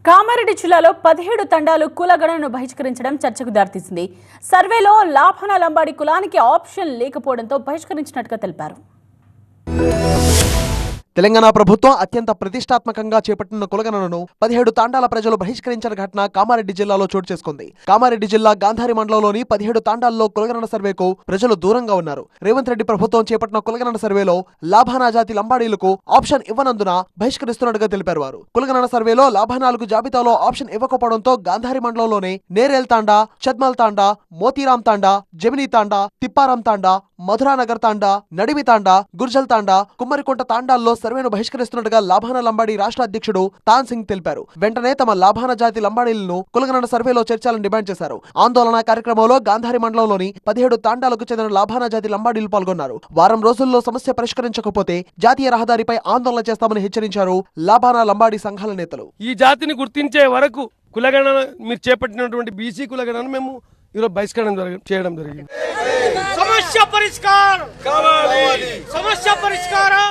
కామారెడ్డి జిల్లాలో 17 తండాలు కులగణనను బహిష్కరించడం చర్చకు దారితీసింది. సర్వేలో లాభాన లంబాడి కులానికి ఆప్షన్ లేకపోవడంతో బహిష్కరించినట్టుగా తెలిపారు. తెలంగాణ ప్రభుత్వం అత్యంత ప్రతిష్టాత్మకంగా చేపట్టిన కులగణనను 17 తాండాల ప్రజలు బహిష్కరించిన ఘటన కామారెడ్డి జిల్లాలో చోటు చేసుకుంది. కామారెడ్డి జిల్లా గాంధారి మండలంలోని 17 తాండాల్లో కులగణన సర్వేకు ప్రజలు దూరంగా ఉన్నారు. రేవంత్ రెడ్డి ప్రభుత్వం చేపట్టిన కులగణన సర్వేలో లాభానా జాతి లంబాడీలకు ఆప్షన్ ఇవ్వనందున బహిష్కరిస్తున్నట్టుగా తెలిపారు. వారు కులగణన సర్వేలో లాభానాలకు జాబితాలో ఆప్షన్ ఇవ్వకపోవడంతో గాంధారి మండలంలోని నేరేల్ తాండా, చద్మల్ తాండా, మోతీరాం తాండా, జమినీ తాండా, తిప్పారాం తాండా, మధురానగర్ తాండా, నడిమి తాండా, గుర్జల్ తాండా, కుమ్మరికుంట తాండాల్లో సర్వేను బహిష్కరిస్తున్నట్టుగా లాభాన లంబాడి రాష్ట్ర అధ్యక్షుడు తాన్ సింగ్ తెలిపారు. వెంటనే తమ లాభాన జాతి లంబాడీలను కులగణన సర్వేలో చేర్చాలని డిమాండ్ చేశారు. ఆందోళన కార్యక్రమంలో గాంధారి మండలంలోని 17 తాండాలకు చెందిన లాభాన జాతి లంబాడీలు పాల్గొన్నారు. వారం రోజుల్లో సమస్య పరిష్కరించకపోతే జాతీయ రహదారిపై ఆందోళన చేస్తామని హెచ్చరించారు లాభాన లంబాడి సంఘాల నేతలు. ఈ జాతిని గుర్తించే వరకు కులగణన మీరు చేపట్టినటువంటి బీసీ కులగణన మేము ఈరోజు బహిష్కరణ చేయడం జరిగింది. సమస్య పరిష్కారం కావాలి. సమస్య పరిష్కారం